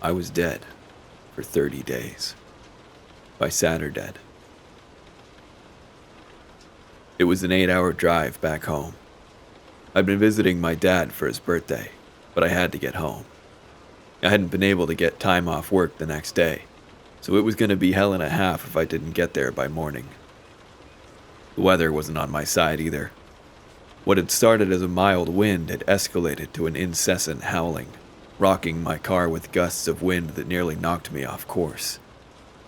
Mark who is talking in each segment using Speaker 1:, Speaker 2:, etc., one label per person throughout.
Speaker 1: I was dead for 30 days. By Saturdead. It was an 8-hour drive back home. I'd been visiting my dad for his birthday, but I had to get home. I hadn't been able to get time off work the next day, so it was going to be hell and a half if I didn't get there by morning. The weather wasn't on my side either. What had started as a mild wind had escalated to an incessant howling, rocking my car with gusts of wind that nearly knocked me off course.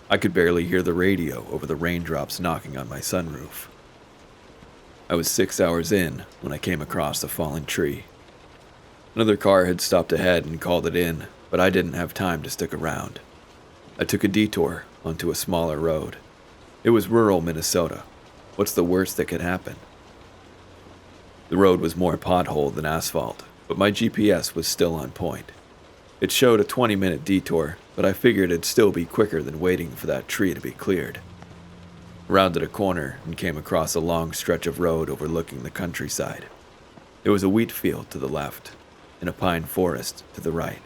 Speaker 1: I could barely hear the radio over the raindrops knocking on my sunroof. I was 6 hours in when I came across a fallen tree. Another car had stopped ahead and called it in, but I didn't have time to stick around. I took a detour onto a smaller road. It was rural Minnesota. What's the worst that could happen? The road was more pothole than asphalt, but my GPS was still on point. It showed a 20-minute detour, but I figured it'd still be quicker than waiting for that tree to be cleared. Rounded a corner and came across a long stretch of road overlooking the countryside. There was a wheat field to the left and a pine forest to the right.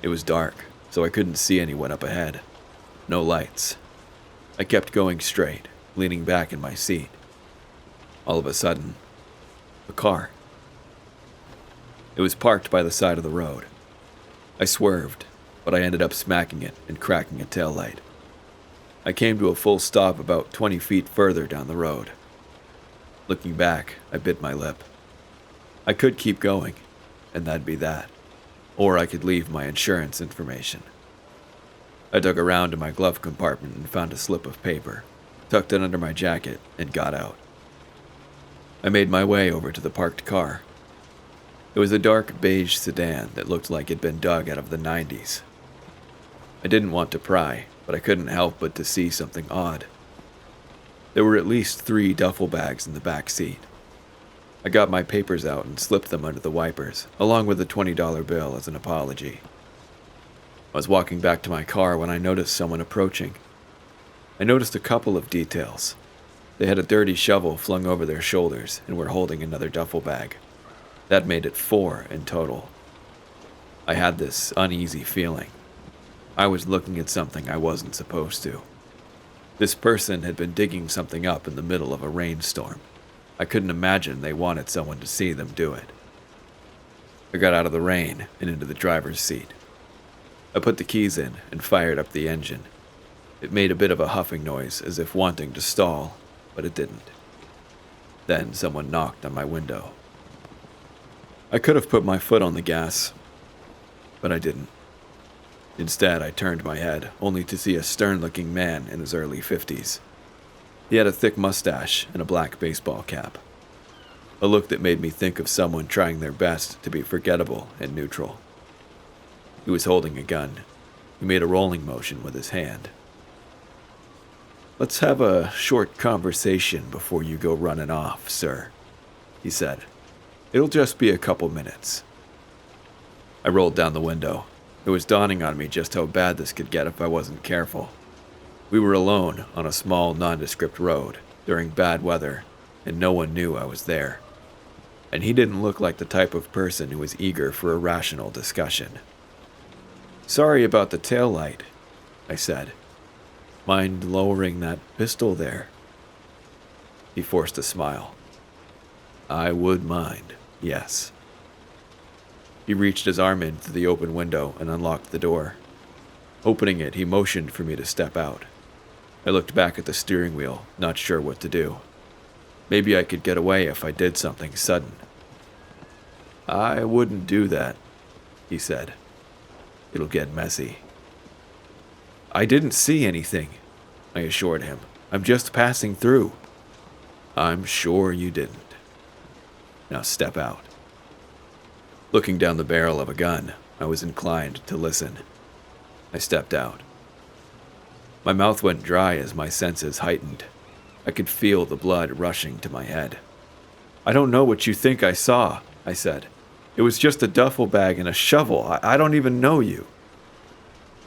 Speaker 1: It was dark, so I couldn't see anyone up ahead. No lights. I kept going straight, leaning back in my seat. All of a sudden, a car. It was parked by the side of the road. I swerved, but I ended up smacking it and cracking a taillight. I came to a full stop about 20 feet further down the road. Looking back, I bit my lip. I could keep going, and that'd be that. Or I could leave my insurance information. I dug around in my glove compartment and found a slip of paper, tucked it under my jacket, and got out. I made my way over to the parked car. It was a dark beige sedan that looked like it'd been dug out of the 90s. I didn't want to pry, but I couldn't help but to see something odd. There were at least 3 duffel bags in the back seat. I got my papers out and slipped them under the wipers, along with a $20 bill as an apology. I was walking back to my car when I noticed someone approaching. I noticed a couple of details. They had a dirty shovel flung over their shoulders and were holding another duffel bag. That made it 4 in total. I had this uneasy feeling. I was looking at something I wasn't supposed to. This person had been digging something up in the middle of a rainstorm. I couldn't imagine they wanted someone to see them do it. I got out of the rain and into the driver's seat. I put the keys in and fired up the engine. It made a bit of a huffing noise as if wanting to stall, but it didn't. Then someone knocked on my window. I could have put my foot on the gas, but I didn't. Instead, I turned my head, only to see a stern-looking man in his early 50s. He had a thick mustache and a black baseball cap. A look that made me think of someone trying their best to be forgettable and neutral. He was holding a gun. He made a rolling motion with his hand. "Let's have a short conversation before you go running off, sir," he said. "It'll just be a couple minutes." I rolled down the window. It was dawning on me just how bad this could get if I wasn't careful. We were alone on a small, nondescript road during bad weather, and no one knew I was there. And he didn't look like the type of person who was eager for a rational discussion. "Sorry about the taillight," I said. "Mind lowering that pistol there?" He forced a smile. "I would mind, yes." He reached his arm in through the open window and unlocked the door. Opening it, he motioned for me to step out. I looked back at the steering wheel, not sure what to do. Maybe I could get away if I did something sudden. "I wouldn't do that," he said. "It'll get messy." "I didn't see anything," I assured him. "I'm just passing through." "I'm sure you didn't. Now step out." Looking down the barrel of a gun, I was inclined to listen. I stepped out. My mouth went dry as my senses heightened. I could feel the blood rushing to my head. "I don't know what you think I saw," I said. "It was just a duffel bag and a shovel. I don't even know you."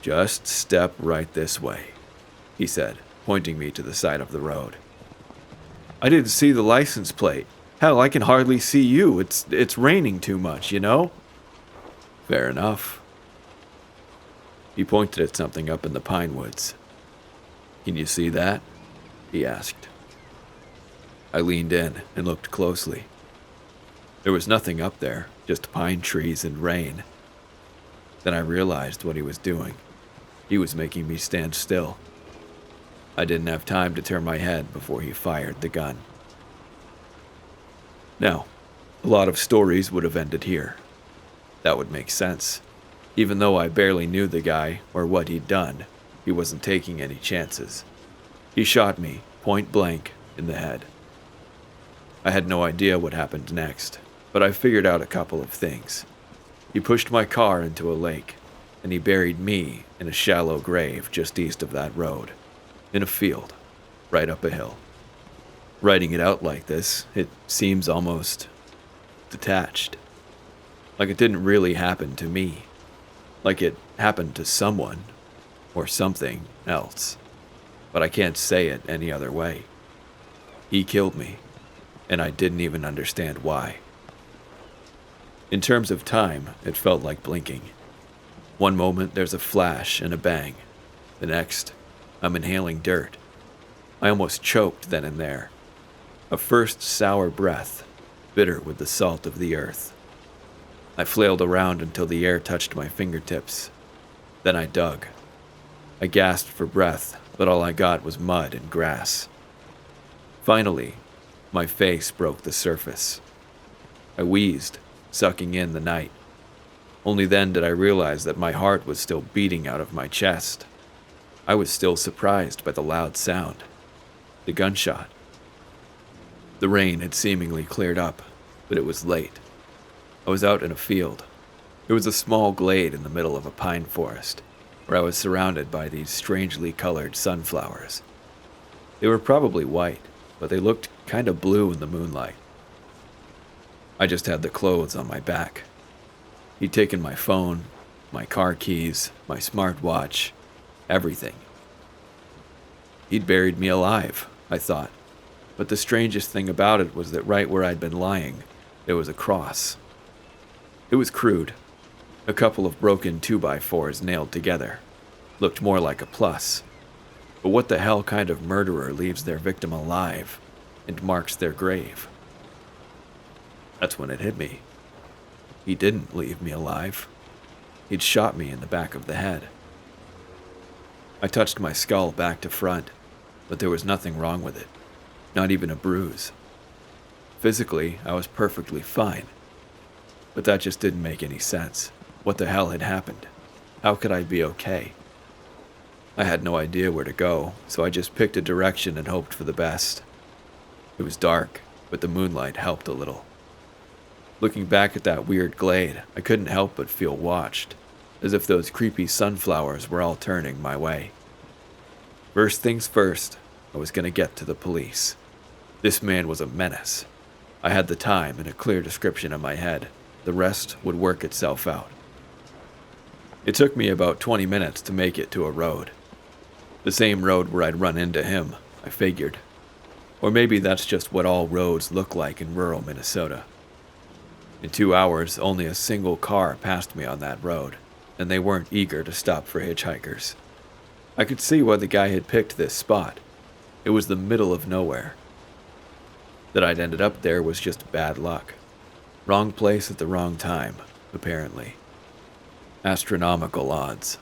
Speaker 1: "Just step right this way," he said, pointing me to the side of the road. "I didn't see the license plate. Hell, I can hardly see you. It's raining too much, you know?" "Fair enough." He pointed at something up in the pine woods. "Can you see that?" he asked. I leaned in and looked closely. There was nothing up there, just pine trees and rain. Then I realized what he was doing. He was making me stand still. I didn't have time to turn my head before he fired the gun. Now, a lot of stories would have ended here. That would make sense. Even though I barely knew the guy or what he'd done, he wasn't taking any chances. He shot me, point blank, in the head. I had no idea what happened next, but I figured out a couple of things. He pushed my car into a lake, and he buried me in a shallow grave just east of that road, in a field, right up a hill. Writing it out like this, it seems almost detached. Like it didn't really happen to me. Like it happened to someone or something else. But I can't say it any other way. He killed me, and I didn't even understand why. In terms of time, it felt like blinking. One moment there's a flash and a bang. The next, I'm inhaling dirt. I almost choked then and there. A first sour breath, bitter with the salt of the earth. I flailed around until the air touched my fingertips. Then I dug. I gasped for breath, but all I got was mud and grass. Finally, my face broke the surface. I wheezed, sucking in the night. Only then did I realize that my heart was still beating out of my chest. I was still surprised by the loud sound. The gunshot. The rain had seemingly cleared up, but it was late. I was out in a field. It was a small glade in the middle of a pine forest, where I was surrounded by these strangely colored sunflowers. They were probably white, but they looked kind of blue in the moonlight. I just had the clothes on my back. He'd taken my phone, my car keys, my smartwatch, everything. He'd buried me alive, I thought. But the strangest thing about it was that right where I'd been lying, there was a cross. It was crude. A couple of broken 2x4s nailed together. Looked more like a plus. But what the hell kind of murderer leaves their victim alive and marks their grave? That's when it hit me. He didn't leave me alive. He'd shot me in the back of the head. I touched my skull back to front, but there was nothing wrong with it. Not even a bruise. Physically, I was perfectly fine. But that just didn't make any sense. What the hell had happened? How could I be okay? I had no idea where to go, so I just picked a direction and hoped for the best. It was dark, but the moonlight helped a little. Looking back at that weird glade, I couldn't help but feel watched, as if those creepy sunflowers were all turning my way. First things first, I was going to get to the police. This man was a menace. I had the time and a clear description in my head. The rest would work itself out. It took me about 20 minutes to make it to a road. The same road where I'd run into him, I figured. Or maybe that's just what all roads look like in rural Minnesota. In 2 hours, only a single car passed me on that road, and they weren't eager to stop for hitchhikers. I could see why the guy had picked this spot. It was the middle of nowhere. That I'd ended up there was just bad luck. Wrong place at the wrong time, apparently. Astronomical odds.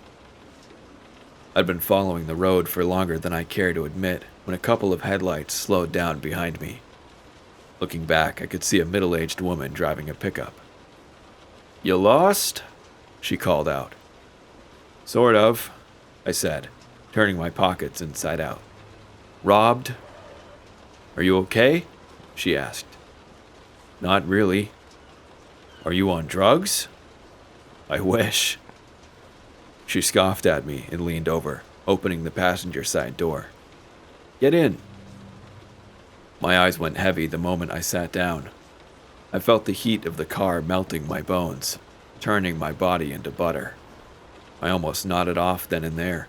Speaker 1: I'd been following the road for longer than I care to admit when a couple of headlights slowed down behind me. Looking back, I could see a middle-aged woman driving a pickup. "You lost?" she called out. "Sort of," I said, turning my pockets inside out. "Robbed?" "Are you okay?" she asked. "Not really." "Are you on drugs?" "I wish." She scoffed at me and leaned over, opening the passenger side door. "Get in." My eyes went heavy the moment I sat down. I felt the heat of the car melting my bones, turning my body into butter. I almost nodded off then and there.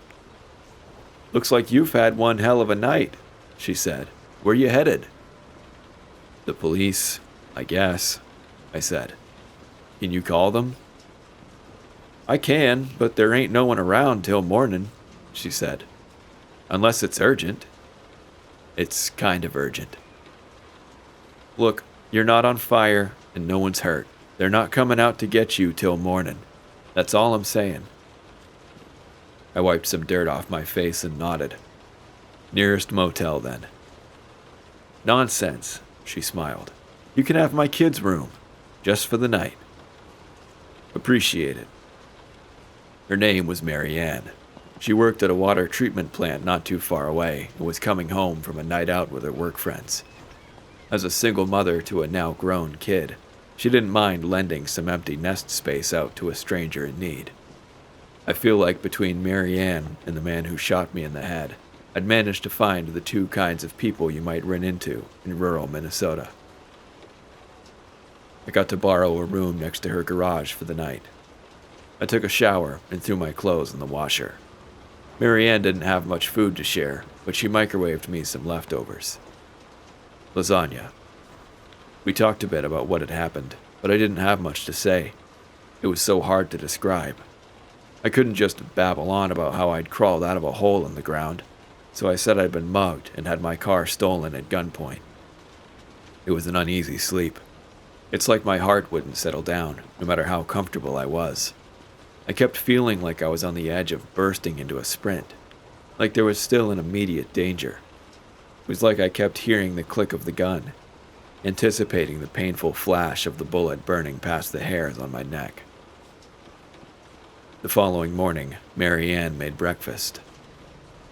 Speaker 1: "Looks like you've had one hell of a night," she said. "Where you headed?" "The police, I guess," I said. "Can you call them?" I can, but there ain't no one around till morning, she said. Unless it's urgent. It's kind of urgent. Look, you're not on fire and no one's hurt. They're not coming out to get you till morning. That's all I'm saying. I wiped some dirt off my face and nodded. Nearest motel, then. Nonsense, she smiled. You can have my kid's room, just for the night. Appreciate it. Her name was Mary Ann. She worked at a water treatment plant not too far away and was coming home from a night out with her work friends. As a single mother to a now grown kid, she didn't mind lending some empty nest space out to a stranger in need. I feel like between Mary Ann and the man who shot me in the head, I'd managed to find the two kinds of people you might run into in rural Minnesota. I got to borrow a room next to her garage for the night. I took a shower and threw my clothes in the washer. Mary Ann didn't have much food to share, but she microwaved me some leftovers. Lasagna. We talked a bit about what had happened, but I didn't have much to say. It was so hard to describe. I couldn't just babble on about how I'd crawled out of a hole in the ground, so I said I'd been mugged and had my car stolen at gunpoint. It was an uneasy sleep. It's like my heart wouldn't settle down, no matter how comfortable I was. I kept feeling like I was on the edge of bursting into a sprint, like there was still an immediate danger. It was like I kept hearing the click of the gun, anticipating the painful flash of the bullet burning past the hairs on my neck. The following morning, Mary Ann made breakfast.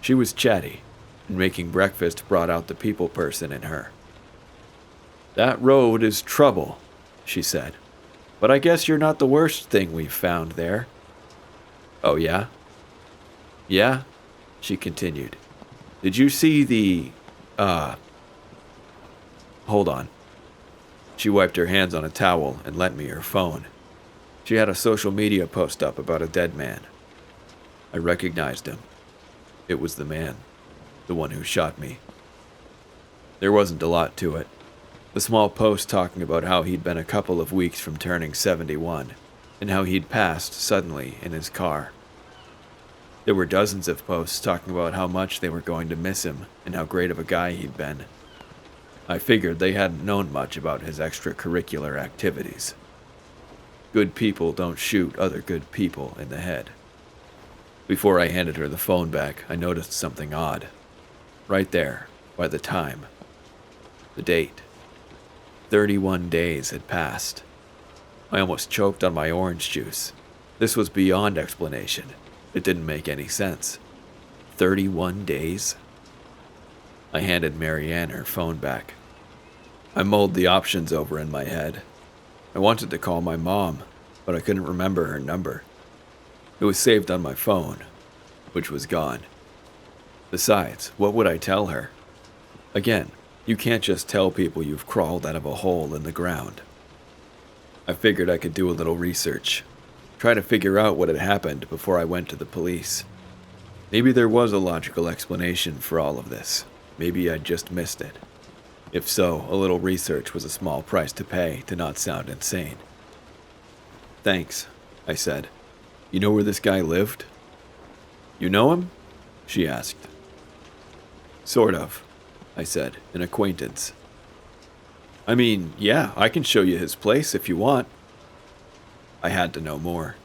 Speaker 1: She was chatty, and making breakfast brought out the people person in her. That road is trouble, she said, but I guess you're not the worst thing we've found there. Oh, yeah? Yeah, she continued. Did you see the, Hold on. She wiped her hands on a towel and lent me her phone. She had a social media post up about a dead man. I recognized him. It was the man, the one who shot me. There wasn't a lot to it. The small post talking about how he'd been a couple of weeks from turning 71, and how he'd passed suddenly in his car. There were dozens of posts talking about how much they were going to miss him and how great of a guy he'd been. I figured they hadn't known much about his extracurricular activities. Good people don't shoot other good people in the head. Before I handed her the phone back, I noticed something odd. Right there, by the time. The date. 31 days had passed. I almost choked on my orange juice. This was beyond explanation. It didn't make any sense. 31 days? I handed Mary Ann her phone back. I mulled the options over in my head. I wanted to call my mom, but I couldn't remember her number. It was saved on my phone, which was gone. Besides, what would I tell her? Again, you can't just tell people you've crawled out of a hole in the ground. I figured I could do a little research, try to figure out what had happened before I went to the police. Maybe there was a logical explanation for all of this. Maybe I'd just missed it. If so, a little research was a small price to pay to not sound insane. Thanks, I said. You know where this guy lived? You know him? She asked. Sort of, I said, an acquaintance. I mean, yeah, I can show you his place if you want. I had to know more.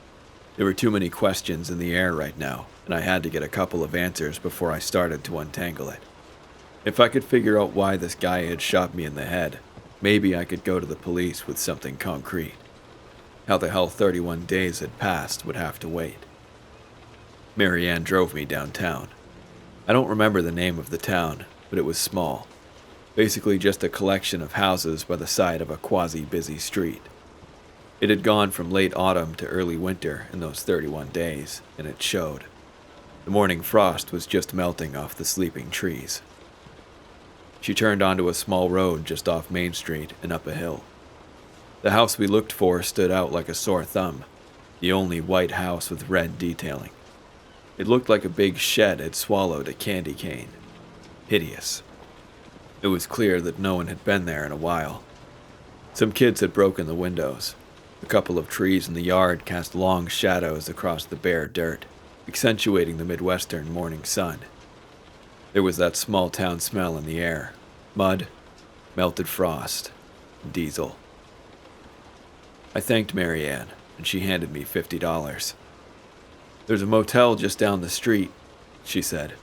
Speaker 1: There were too many questions in the air right now, and I had to get a couple of answers before I started to untangle it. If I could figure out why this guy had shot me in the head, maybe I could go to the police with something concrete. How the hell 31 days had passed would have to wait. Mary Ann drove me downtown. I don't remember the name of the town, but it was small. Basically just a collection of houses by the side of a quasi-busy street. It had gone from late autumn to early winter in those 31 days, and it showed. The morning frost was just melting off the sleeping trees. She turned onto a small road just off Main Street and up a hill. The house we looked for stood out like a sore thumb, the only white house with red detailing. It looked like a big shed had swallowed a candy cane. Hideous. It was clear that no one had been there in a while. Some kids had broken the windows. A couple of trees in the yard cast long shadows across the bare dirt, accentuating the Midwestern morning sun. There was that small town smell in the air: mud, melted frost, diesel. I thanked Marianne, and she handed me $50. "There's a motel just down the street," she said.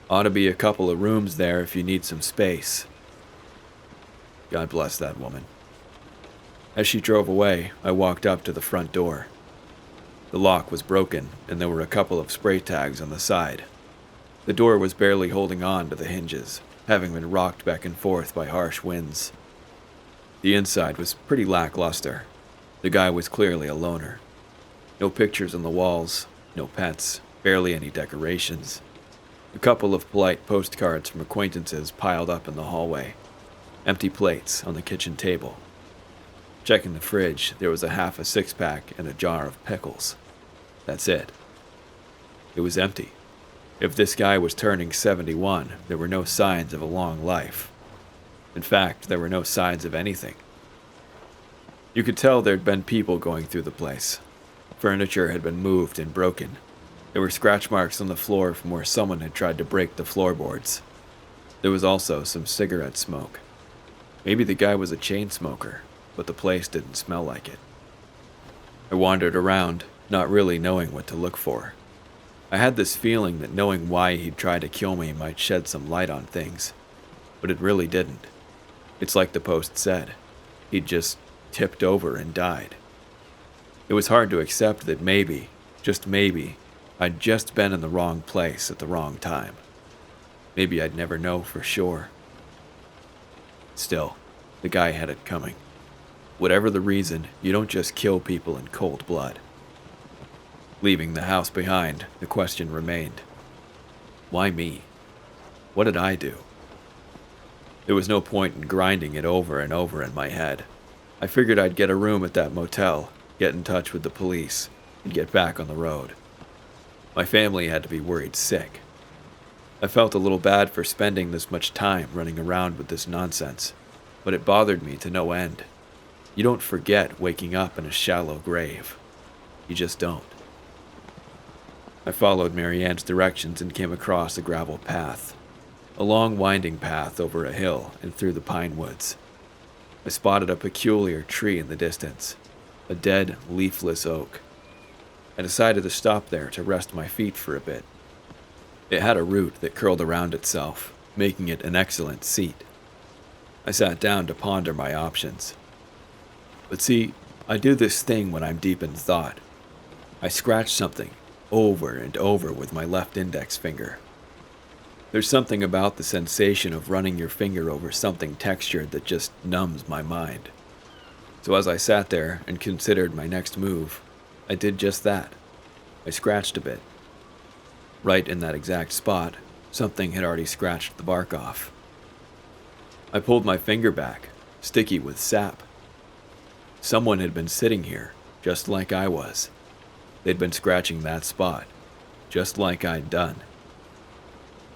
Speaker 1: "Ought to be a couple of rooms there if you need some space." God bless that woman. As she drove away, I walked up to the front door. The lock was broken, and there were a couple of spray tags on the side. The door was barely holding on to the hinges, having been rocked back and forth by harsh winds. The inside was pretty lackluster. The guy was clearly a loner. No pictures on the walls, no pets, barely any decorations. A couple of polite postcards from acquaintances piled up in the hallway. Empty plates on the kitchen table. Checking the fridge, there was half a six-pack and a jar of pickles. That's it. It was empty. If this guy was turning 71, there were no signs of a long life. In fact, there were no signs of anything. You could tell there'd been people going through the place. Furniture had been moved and broken. There were scratch marks on the floor from where someone had tried to break the floorboards. There was also some cigarette smoke. Maybe the guy was a chain smoker, but the place didn't smell like it. I wandered around, not really knowing what to look for. I had this feeling that knowing why he'd try to kill me might shed some light on things, but it really didn't. It's like the post said. He'd just tipped over and died. It was hard to accept that maybe, just maybe, I'd just been in the wrong place at the wrong time. Maybe I'd never know for sure. Still, the guy had it coming. Whatever the reason, you don't just kill people in cold blood. Leaving the house behind, the question remained. Why me? What did I do? There was no point in grinding it over and over in my head. I figured I'd get a room at that motel, get in touch with the police, and get back on the road. My family had to be worried sick. I felt a little bad for spending this much time running around with this nonsense, but it bothered me to no end. You don't forget waking up in a shallow grave. You just don't. I followed Marianne's directions and came across a gravel path. A long winding path over a hill and through the pine woods. I spotted a peculiar tree in the distance, a dead, leafless oak. I decided to stop there to rest my feet for a bit. It had a root that curled around itself, making it an excellent seat. I sat down to ponder my options. But see, I do this thing when I'm deep in thought. I scratch something over and over with my left index finger. There's something about the sensation of running your finger over something textured that just numbs my mind. So as I sat there and considered my next move, I did just that. I scratched a bit. Right in that exact spot, something had already scratched the bark off. I pulled my finger back, sticky with sap. Someone had been sitting here, just like I was. They'd been scratching that spot, just like I'd done.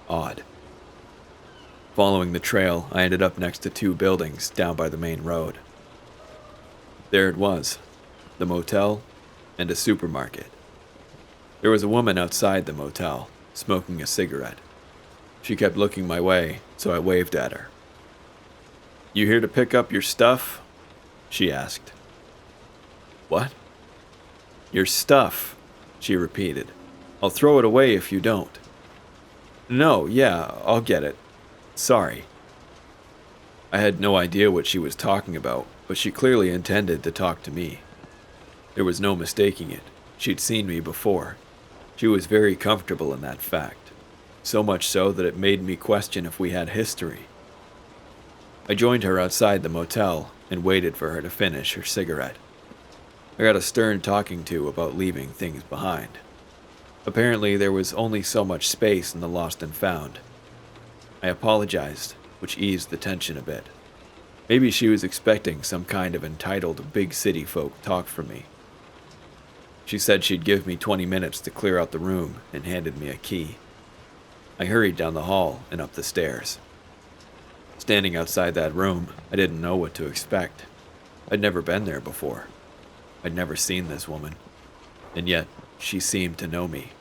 Speaker 1: Odd. Following the trail, I ended up next to two buildings down by the main road. There it was, the motel and a supermarket. There was a woman outside the motel, smoking a cigarette. She kept looking my way, so I waved at her. "You here to pick up your stuff?" she asked. "What?" "Your stuff," she repeated. "I'll throw it away if you don't." "No, yeah, I'll get it. Sorry." I had no idea what she was talking about, but she clearly intended to talk to me. There was no mistaking it. She'd seen me before. She was very comfortable in that fact, so much so that it made me question if we had history. I joined her outside the motel and waited for her to finish her cigarette. I got a stern talking to about leaving things behind. Apparently, there was only so much space in the lost and found. I apologized, which eased the tension a bit. Maybe she was expecting some kind of entitled big city folk talk from me. She said she'd give me 20 minutes to clear out the room and handed me a key. I hurried down the hall and up the stairs. Standing outside that room, I didn't know what to expect. I'd never been there before. I'd never seen this woman, and yet she seemed to know me.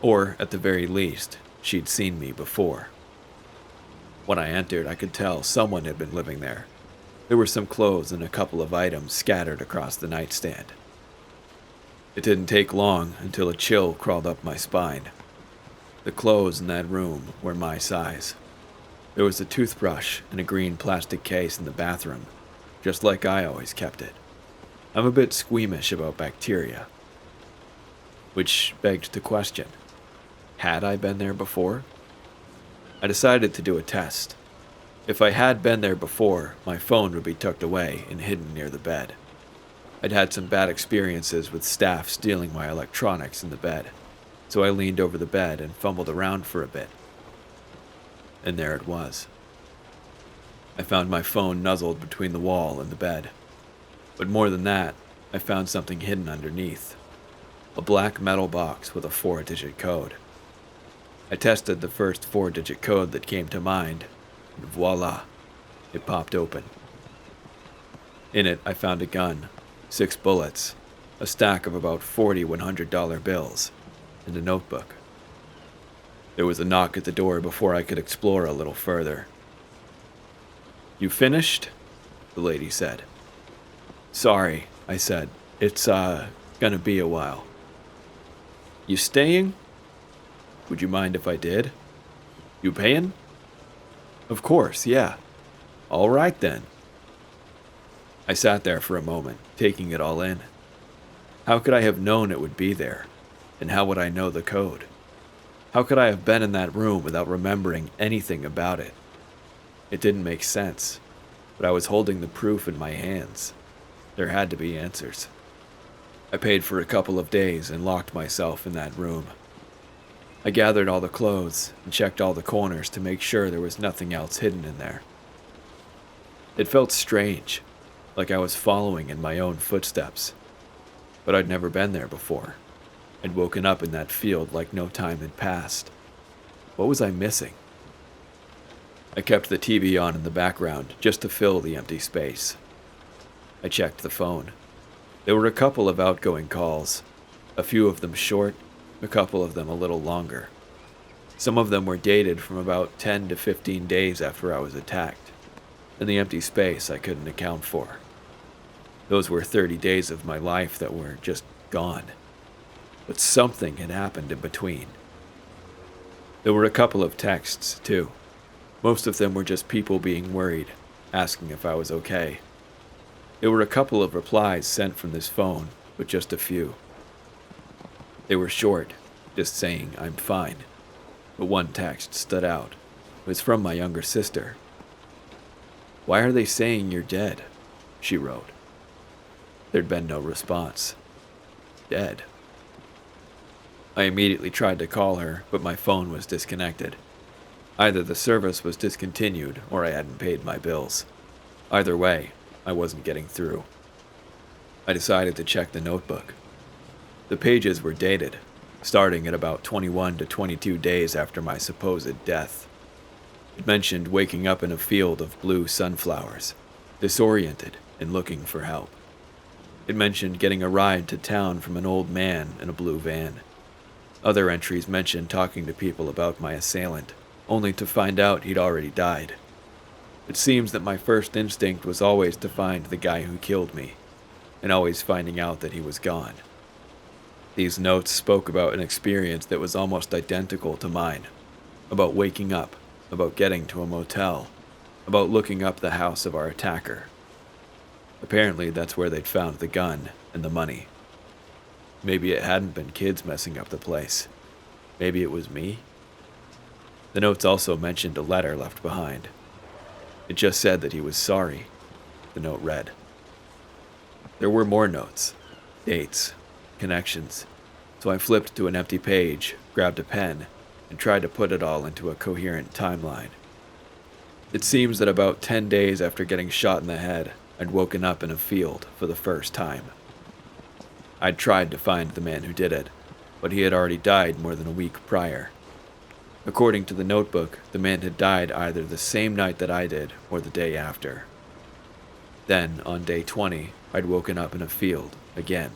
Speaker 1: Or, at the very least, she'd seen me before. When I entered, I could tell someone had been living there. There were some clothes and a couple of items scattered across the nightstand. It didn't take long until a chill crawled up my spine. The clothes in that room were my size. There was a toothbrush in a green plastic case in the bathroom, just like I always kept it. I'm a bit squeamish about bacteria. Which begged the question, had I been there before? I decided to do a test. If I had been there before, my phone would be tucked away and hidden near the bed. I'd had some bad experiences with staff stealing my electronics in the bed, so I leaned over the bed and fumbled around for a bit. And there it was. I found my phone nuzzled between the wall and the bed. But more than that, I found something hidden underneath. A black metal box with a 4-digit code. I tested the first 4-digit code that came to mind, and voila, it popped open. In it, I found a gun, 6 bullets, a stack of about 40 $100 bills, and a notebook. There was a knock at the door before I could explore a little further. "You finished?" the lady said. "Sorry," I said. "It's, gonna be a while." "You staying?" "Would you mind if I did?" "You paying?" "Of course, yeah." "All right then." I sat there for a moment, taking it all in. How could I have known it would be there? And how would I know the code? How could I have been in that room without remembering anything about it? It didn't make sense, but I was holding the proof in my hands. There had to be answers. I paid for a couple of days and locked myself in that room. I gathered all the clothes and checked all the corners to make sure there was nothing else hidden in there. It felt strange, like I was following in my own footsteps, but I'd never been there before. I'd woken up in that field like no time had passed. What was I missing? I kept the TV on in the background just to fill the empty space. I checked the phone. There were a couple of outgoing calls, a few of them short, a couple of them a little longer. Some of them were dated from about 10 to 15 days after I was attacked, and the empty space I couldn't account for. Those were 30 days of my life that were just gone. But something had happened in between. There were a couple of texts, too. Most of them were just people being worried, asking if I was okay. There were a couple of replies sent from this phone, but just a few. They were short, just saying I'm fine. But one text stood out. It was from my younger sister. "Why are they saying you're dead?" she wrote. There'd been no response. Dead. I immediately tried to call her, but my phone was disconnected. Either the service was discontinued or I hadn't paid my bills. Either way, I wasn't getting through. I decided to check the notebook. The pages were dated, starting at about 21 to 22 days after my supposed death. It mentioned waking up in a field of blue sunflowers, disoriented and looking for help. It mentioned getting a ride to town from an old man in a blue van. Other entries mentioned talking to people about my assailant, only to find out he'd already died. It seems that my first instinct was always to find the guy who killed me, and always finding out that he was gone. These notes spoke about an experience that was almost identical to mine, about waking up, about getting to a motel, about looking up the house of our attacker. Apparently that's where they'd found the gun and the money. Maybe it hadn't been kids messing up the place. Maybe it was me. The notes also mentioned a letter left behind. It just said that he was sorry, the note read. There were more notes, dates, connections, so I flipped to an empty page, grabbed a pen, and tried to put it all into a coherent timeline. It seems that about 10 days after getting shot in the head, I'd woken up in a field for the first time. I'd tried to find the man who did it, but he had already died more than a week prior. According to the notebook, the man had died either the same night that I did or the day after. Then, on day 20, I'd woken up in a field again.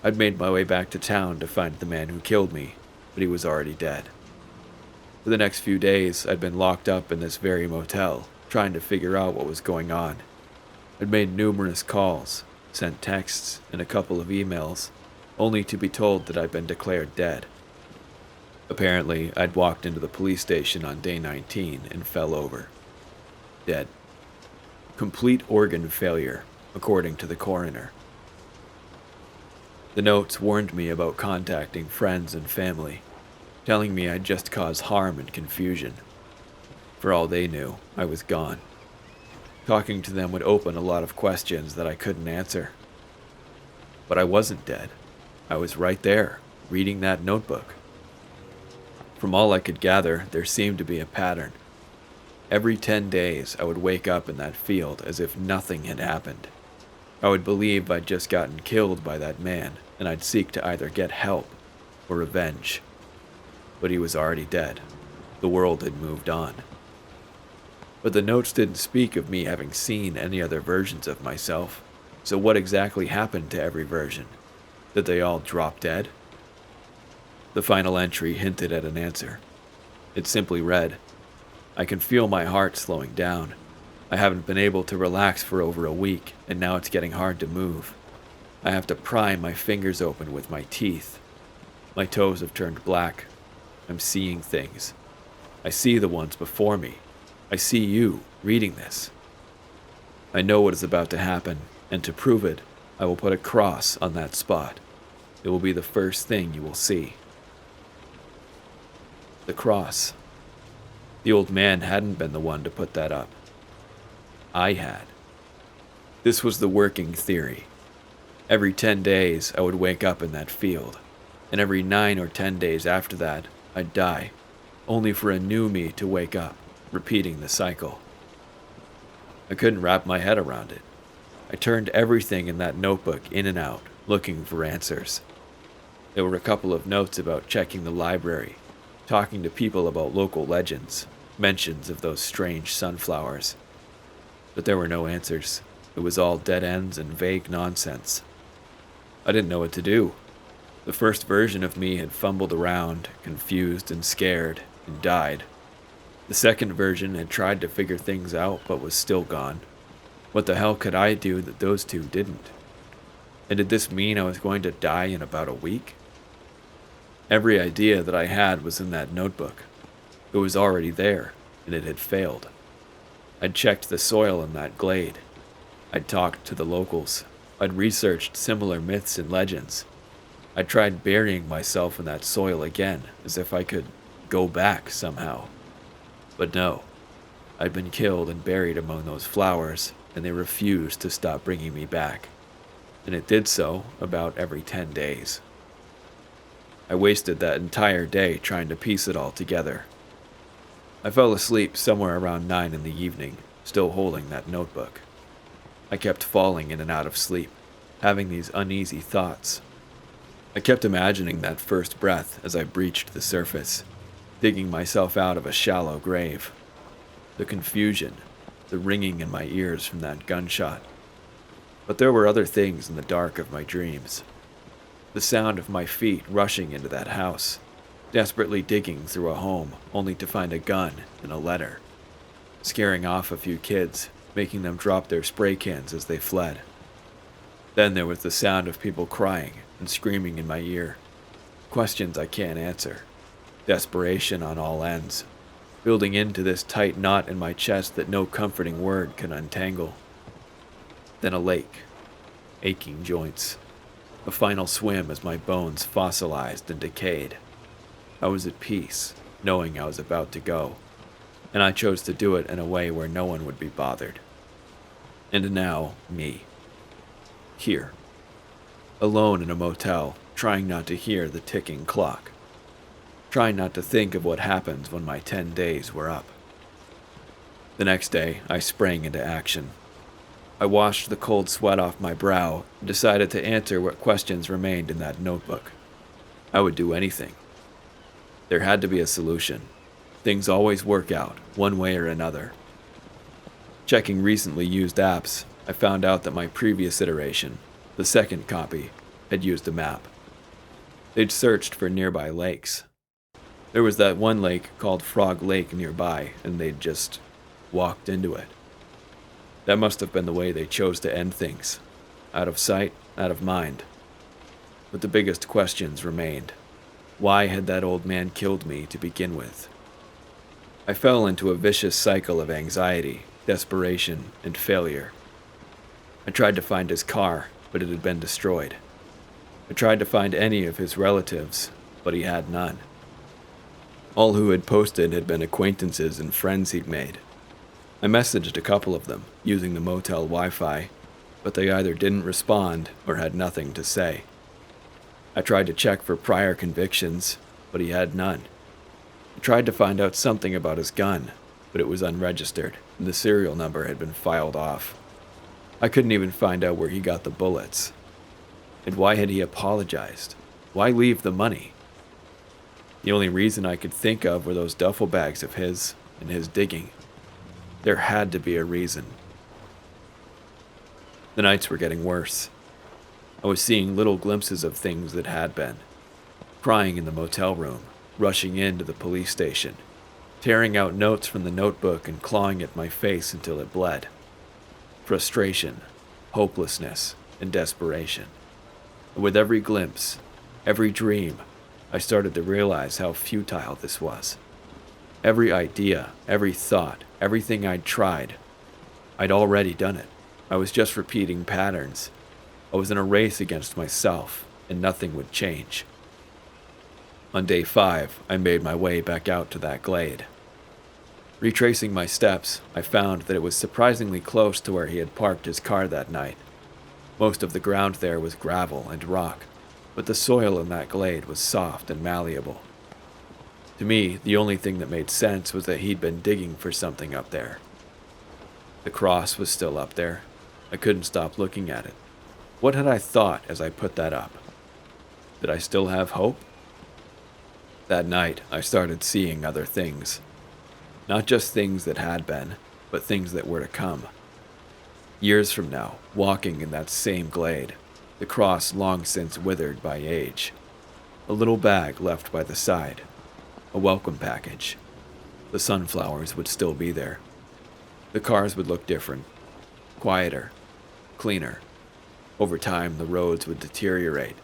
Speaker 1: I'd made my way back to town to find the man who killed me, but he was already dead. For the next few days, I'd been locked up in this very motel, trying to figure out what was going on. I'd made numerous calls, sent texts, and a couple of emails, only to be told that I'd been declared dead. Apparently, I'd walked into the police station on day 19 and fell over. Dead. Complete organ failure, according to the coroner. The notes warned me about contacting friends and family, telling me I'd just cause harm and confusion. For all they knew, I was gone. Talking to them would open a lot of questions that I couldn't answer. But I wasn't dead. I was right there, reading that notebook. From all I could gather, there seemed to be a pattern. Every 10 days, I would wake up in that field as if nothing had happened. I would believe I'd just gotten killed by that man, and I'd seek to either get help or revenge. But he was already dead. The world had moved on. But the notes didn't speak of me having seen any other versions of myself, so what exactly happened to every version? Did they all drop dead? The final entry hinted at an answer. It simply read, "I can feel my heart slowing down. I haven't been able to relax for over a week, and now it's getting hard to move. I have to pry my fingers open with my teeth. My toes have turned black. I'm seeing things. I see the ones before me. I see you reading this. I know what is about to happen, and to prove it, I will put a cross on that spot. It will be the first thing you will see." The cross. The old man hadn't been the one to put that up. I had. This was the working theory. Every 10 days, I would wake up in that field, and every 9 or 10 days after that, I'd die, only for a new me to wake up, repeating the cycle. I couldn't wrap my head around it. I turned everything in that notebook in and out, looking for answers. There were a couple of notes about checking the library, talking to people about local legends, mentions of those strange sunflowers. But there were no answers. It was all dead ends and vague nonsense. I didn't know what to do. The first version of me had fumbled around, confused and scared, and died. The second version had tried to figure things out but was still gone. What the hell could I do that those two didn't? And did this mean I was going to die in about a week? Every idea that I had was in that notebook. It was already there, and it had failed. I'd checked the soil in that glade. I'd talked to the locals. I'd researched similar myths and legends. I'd tried burying myself in that soil again, as if I could go back somehow. But no, I'd been killed and buried among those flowers, and they refused to stop bringing me back. And it did so about every 10 days. I wasted that entire day trying to piece it all together. I fell asleep somewhere around 9 in the evening, still holding that notebook. I kept falling in and out of sleep, having these uneasy thoughts. I kept imagining that first breath as I breached the surface, digging myself out of a shallow grave. The confusion, the ringing in my ears from that gunshot. But there were other things in the dark of my dreams. The sound of my feet rushing into that house, desperately digging through a home only to find a gun and a letter, scaring off a few kids, making them drop their spray cans as they fled. Then there was the sound of people crying and screaming in my ear, questions I can't answer, desperation on all ends, building into this tight knot in my chest that no comforting word can untangle. Then a lake, aching joints, a final swim as my bones fossilized and decayed. I was at peace, knowing I was about to go, and I chose to do it in a way where no one would be bothered. And now, me. Here. Alone in a motel, trying not to hear the ticking clock. Trying not to think of what happens when my 10 days were up. The next day, I sprang into action. I washed the cold sweat off my brow and decided to answer what questions remained in that notebook. I would do anything. There had to be a solution. Things always work out, one way or another. Checking recently used apps, I found out that my previous iteration, the second copy, had used a map. They'd searched for nearby lakes. There was that one lake called Frog Lake nearby, and they'd just walked into it. That must have been the way they chose to end things. Out of sight, out of mind. But the biggest questions remained. Why had that old man killed me to begin with? I fell into a vicious cycle of anxiety, desperation, and failure. I tried to find his car, but it had been destroyed. I tried to find any of his relatives, but he had none. All who had posted had been acquaintances and friends he'd made. I messaged a couple of them, using the motel Wi-Fi, but they either didn't respond or had nothing to say. I tried to check for prior convictions, but he had none. I tried to find out something about his gun, but it was unregistered, and the serial number had been filed off. I couldn't even find out where he got the bullets. And why had he apologized? Why leave the money? The only reason I could think of were those duffel bags of his and his digging. There had to be a reason. The nights were getting worse. I was seeing little glimpses of things that had been. Crying in the motel room, rushing into the police station, tearing out notes from the notebook and clawing at my face until it bled. Frustration, hopelessness, and desperation. And with every glimpse, every dream, I started to realize how futile this was. Every idea, every thought, everything I'd tried, I'd already done it. I was just repeating patterns. I was in a race against myself, and nothing would change. On day 5, I made my way back out to that glade. Retracing my steps, I found that it was surprisingly close to where he had parked his car that night. Most of the ground there was gravel and rock, but the soil in that glade was soft and malleable. To me, the only thing that made sense was that he'd been digging for something up there. The cross was still up there. I couldn't stop looking at it. What had I thought as I put that up? Did I still have hope? That night, I started seeing other things. Not just things that had been, but things that were to come. Years from now, walking in that same glade, the cross long since withered by age. A little bag left by the side. A welcome package. The sunflowers would still be there. The cars would look different. Quieter. Cleaner. Over time, the roads would deteriorate.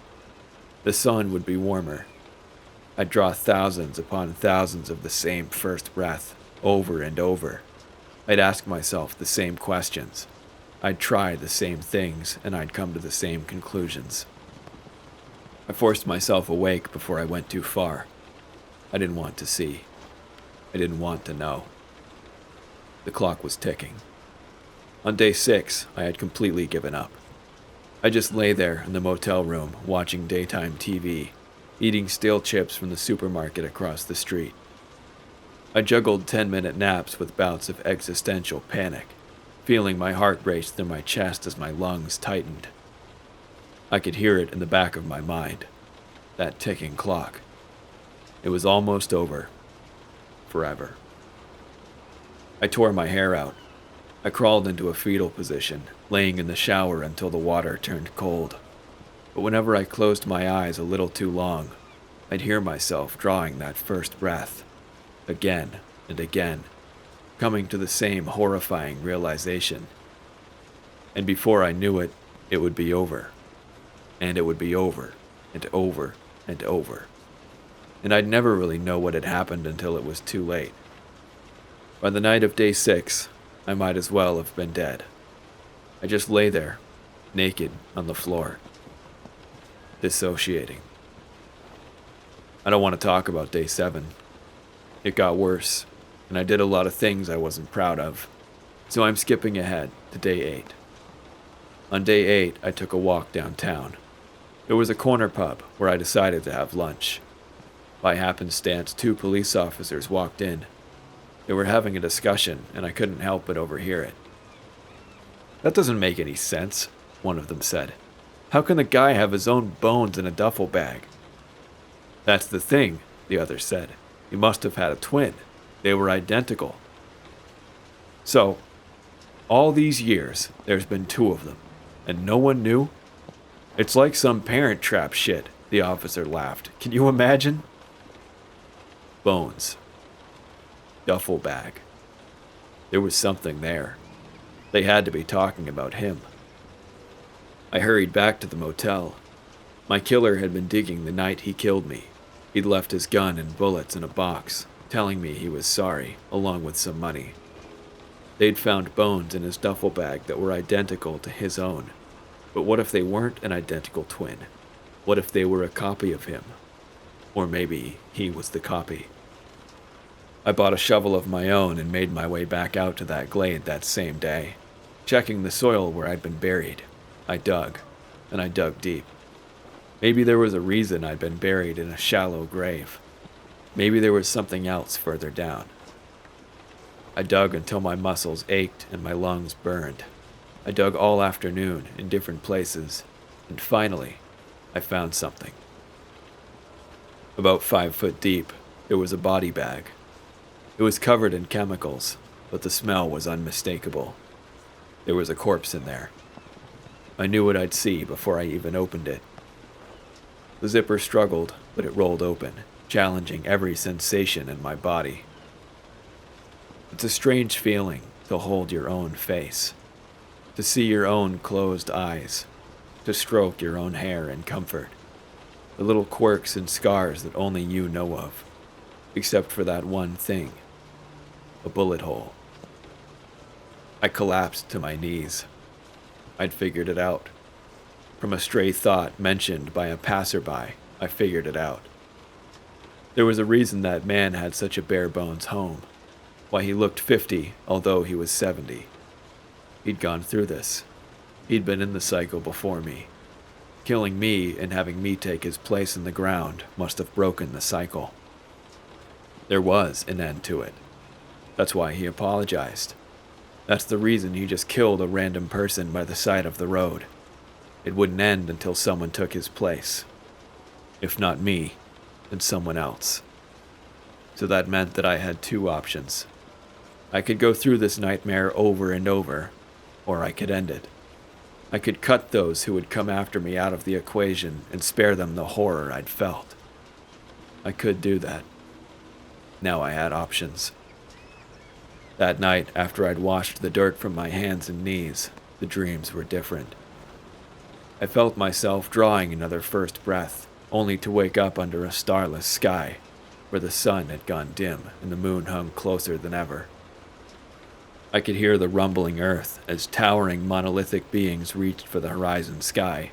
Speaker 1: The sun would be warmer. I'd draw thousands upon thousands of the same first breath, over and over. I'd ask myself the same questions. I'd try the same things, and I'd come to the same conclusions. I forced myself awake before I went too far. I didn't want to see. I didn't want to know. The clock was ticking. On day 6, I had completely given up. I just lay there in the motel room, watching daytime TV, eating stale chips from the supermarket across the street. I juggled 10-minute naps with bouts of existential panic, feeling my heart race through my chest as my lungs tightened. I could hear it in the back of my mind, that ticking clock. It was almost over. Forever. I tore my hair out. I crawled into a fetal position, laying in the shower until the water turned cold. But whenever I closed my eyes a little too long, I'd hear myself drawing that first breath, again and again, coming to the same horrifying realization. And before I knew it, it would be over. And it would be over, and over, and over. And I'd never really know what had happened until it was too late. By the night of day 6, I might as well have been dead. I just lay there, naked on the floor, dissociating. I don't want to talk about day 7. It got worse, and I did a lot of things I wasn't proud of, so I'm skipping ahead to day 8. On day 8, I took a walk downtown. There was a corner pub where I decided to have lunch. By happenstance, 2 police officers walked in. They were having a discussion, and I couldn't help but overhear it. "That doesn't make any sense," one of them said. "How can the guy have his own bones in a duffel bag?" "That's the thing," the other said. "He must have had a twin. They were identical." So, All these years, there's been 2 of them, and no one knew? It's like some parent trap shit, the officer laughed. Can you imagine? Bones. Duffel bag. There was something there. They had to be talking about him. I hurried back to the motel. My killer had been digging the night he killed me. He'd left his gun and bullets in a box, telling me he was sorry, along with some money. They'd found bones in his duffel bag that were identical to his own. But what if they weren't an identical twin? What if they were a copy of him? Or maybe he was the copy. I bought a shovel of my own and made my way back out to that glade that same day. Checking the soil where I'd been buried, I dug, and I dug deep. Maybe there was a reason I'd been buried in a shallow grave. Maybe there was something else further down. I dug until my muscles ached and my lungs burned. I dug all afternoon in different places, and finally, I found something. About 5 foot deep, there was a body bag. It was covered in chemicals, but the smell was unmistakable. There was a corpse in there. I knew what I'd see before I even opened it. The zipper struggled, but it rolled open, challenging every sensation in my body. It's a strange feeling to hold your own face, to see your own closed eyes, to stroke your own hair in comfort, the little quirks and scars that only you know of, except for that one thing, a bullet hole. I collapsed to my knees. I'd figured it out. From a stray thought mentioned by a passerby, I figured it out. There was a reason that man had such a bare-bones home, why he looked 50, although he was 70. He'd gone through this. He'd been in the cycle before me. Killing me and having me take his place in the ground must have broken the cycle. There was an end to it. That's why he apologized. That's the reason he just killed a random person by the side of the road. It wouldn't end until someone took his place. If not me, then someone else. So that meant that I had 2 options. I could go through this nightmare over and over, or I could end it. I could cut those who would come after me out of the equation and spare them the horror I'd felt. I could do that. Now I had options. That night, after I'd washed the dirt from my hands and knees, the dreams were different. I felt myself drawing another first breath, only to wake up under a starless sky, where the sun had gone dim and the moon hung closer than ever. I could hear the rumbling earth as towering monolithic beings reached for the horizon sky.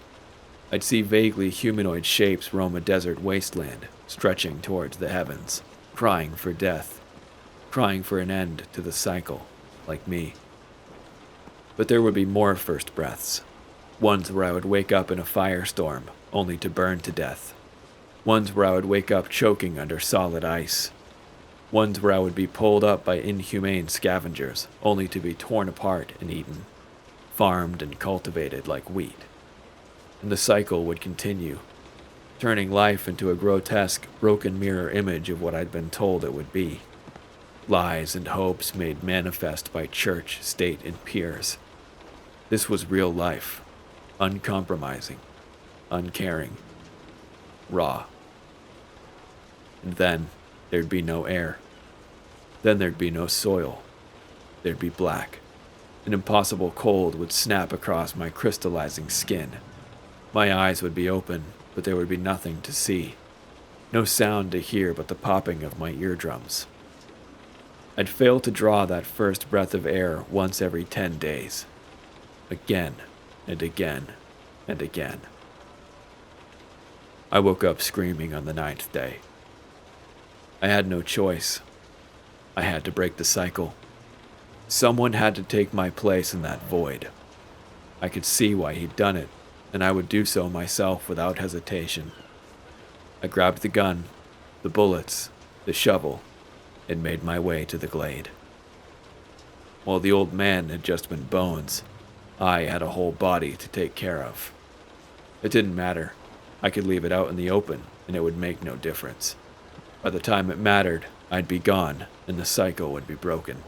Speaker 1: I'd see vaguely humanoid shapes roam a desert wasteland, stretching towards the heavens, crying for death, crying for an end to the cycle, like me. But there would be more first breaths. Ones where I would wake up in a firestorm, only to burn to death. Ones where I would wake up choking under solid ice. Ones where I would be pulled up by inhumane scavengers, only to be torn apart and eaten, farmed and cultivated like wheat. And the cycle would continue, turning life into a grotesque, broken mirror image of what I'd been told it would be. Lies and hopes made manifest by church, state, and peers. This was real life. Uncompromising, uncaring, raw. And then there'd be no air. Then there'd be no soil. There'd be black. An impossible cold would snap across my crystallizing skin. My eyes would be open, but there would be nothing to see. No sound to hear but the popping of my eardrums. I'd fail to draw that first breath of air once every 10 days. Again. And again, and again. I woke up screaming on the 9th day. I had no choice. I had to break the cycle. Someone had to take my place in that void. I could see why he'd done it, and I would do so myself without hesitation. I grabbed the gun, the bullets, the shovel, and made my way to the glade. While the old man had just been bones, I had a whole body to take care of. It didn't matter. I could leave it out in the open, and it would make no difference. By the time it mattered, I'd be gone, and the cycle would be broken.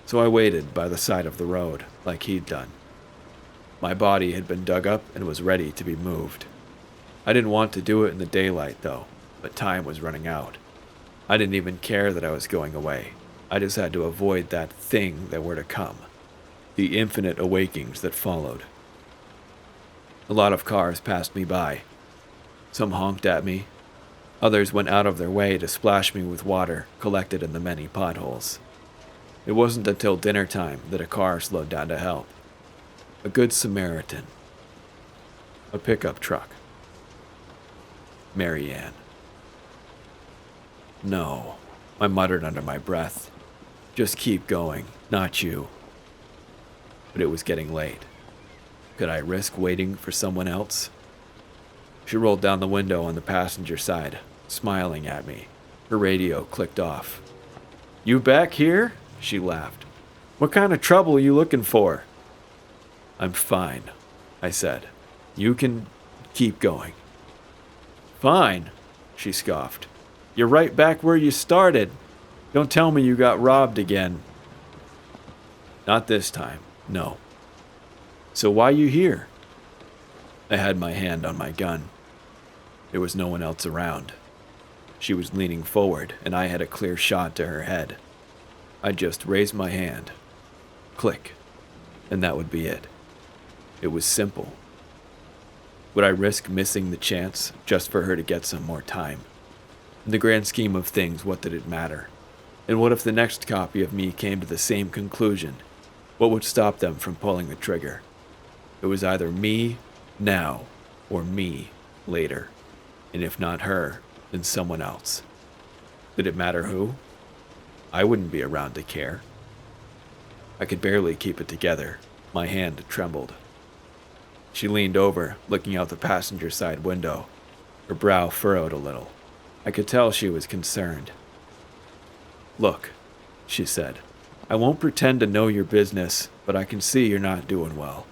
Speaker 1: So I waited by the side of the road, like he'd done. My body had been dug up and was ready to be moved. I didn't want to do it in the daylight, though, but time was running out. I didn't even care that I was going away. I just had to avoid that thing that were to come. The infinite awakings that followed. A lot of cars passed me by. Some honked at me. Others went out of their way to splash me with water collected in the many potholes. It wasn't until dinner time that a car slowed down to help. A good Samaritan. A pickup truck. Marianne. No, I muttered under my breath. Just keep going, not you. But it was getting late. Could I risk waiting for someone else? She rolled down the window on the passenger side, smiling at me. Her radio clicked off. "You back here?" she laughed. "What kind of trouble are you looking for?" "I'm fine," I said. "You can keep going." "Fine," she scoffed. "You're right back where you started. Don't tell me you got robbed again." "Not this time, no." "So why you here?" I had my hand on my gun. There was no one else around. She was leaning forward, and I had a clear shot to her head. I just raised my hand. Click. And that would be it. It was simple. Would I risk missing the chance just for her to get some more time? In the grand scheme of things, what did it matter? And what if the next copy of me came to the same conclusion? What would stop them from pulling the trigger? It was either me now or me later. And if not her, then someone else. Did it matter who? I wouldn't be around to care. I could barely keep it together. My hand trembled. She leaned over, looking out the passenger side window. Her brow furrowed a little. I could tell she was concerned. "Look," she said, "I won't pretend to know your business, but I can see you're not doing well.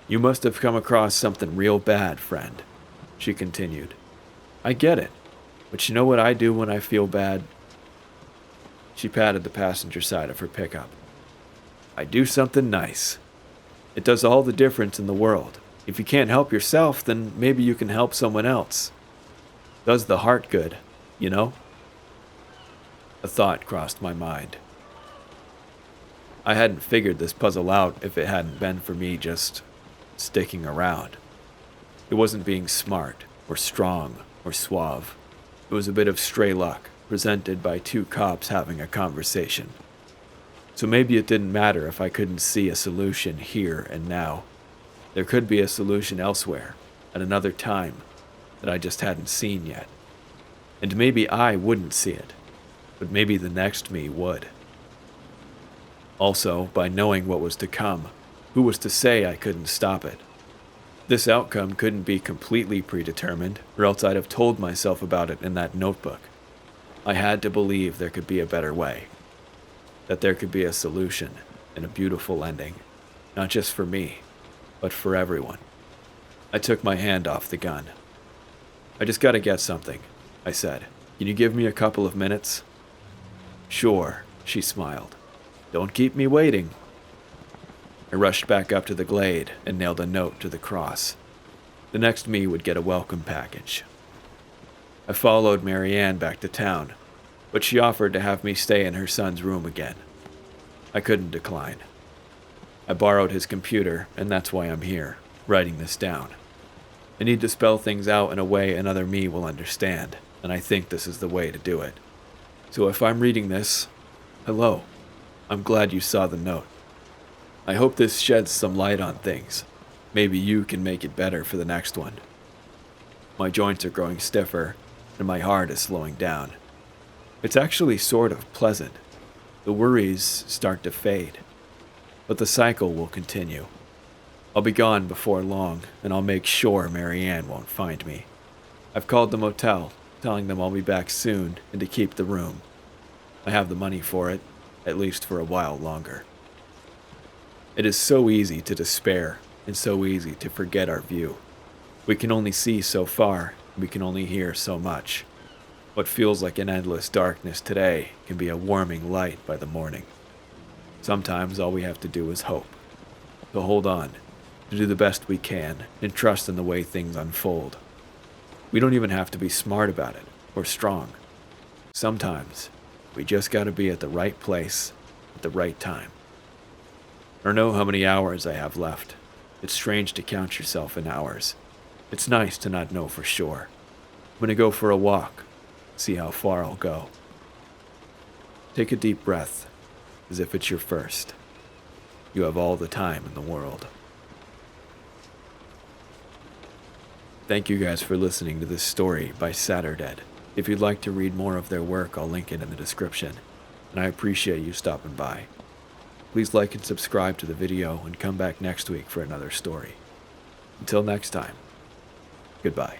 Speaker 1: You must have come across something real bad, friend," she continued. "I get it, but you know what I do when I feel bad?" She patted the passenger side of her pickup. "I do something nice. It does all the difference in the world. If you can't help yourself, then maybe you can help someone else. Does the heart good, you know?" A thought crossed my mind. I hadn't figured this puzzle out if it hadn't been for me just sticking around. It wasn't being smart or strong or suave. It was a bit of stray luck, presented by two cops having a conversation. So maybe it didn't matter if I couldn't see a solution here and now. There could be a solution elsewhere, at another time, that I just hadn't seen yet. And maybe I wouldn't see it, but maybe the next me would. Also, by knowing what was to come, who was to say I couldn't stop it? This outcome couldn't be completely predetermined, or else I'd have told myself about it in that notebook. I had to believe there could be a better way. That there could be a solution and a beautiful ending. Not just for me, but for everyone. I took my hand off the gun. "I just gotta get something," I said. "Can you give me a couple of minutes?" "Sure," she smiled. "Don't keep me waiting." I rushed back up to the glade and nailed a note to the cross. The next me would get a welcome package. I followed Marianne back to town, but she offered to have me stay in her son's room again. I couldn't decline. I borrowed his computer, and that's why I'm here, writing this down. I need to spell things out in a way another me will understand, and I think this is the way to do it. So if I'm reading this, hello. I'm glad you saw the note. I hope this sheds some light on things. Maybe you can make it better for the next one. My joints are growing stiffer, and my heart is slowing down. It's actually sort of pleasant. The worries start to fade. But the cycle will continue. I'll be gone before long, and I'll make sure Marianne won't find me. I've called the motel, telling them I'll be back soon and to keep the room. I have the money for it, at least for a while longer. It is so easy to despair, and so easy to forget our view. We can only see so far, and we can only hear so much. What feels like an endless darkness today can be a warming light by the morning. Sometimes all we have to do is hope. So hold on, to do the best we can, and trust in the way things unfold. We don't even have to be smart about it, or strong. Sometimes, we just gotta be at the right place, at the right time. I don't know how many hours I have left. It's strange to count yourself in hours. It's nice to not know for sure. I'm gonna go for a walk, see how far I'll go. Take a deep breath, as if it's your first. You have all the time in the world. Thank you guys for listening to this story by Saturdead. If you'd like to read more of their work, I'll link it in the description, and I appreciate you stopping by. Please like and subscribe to the video and come back next week for another story. Until next time, goodbye.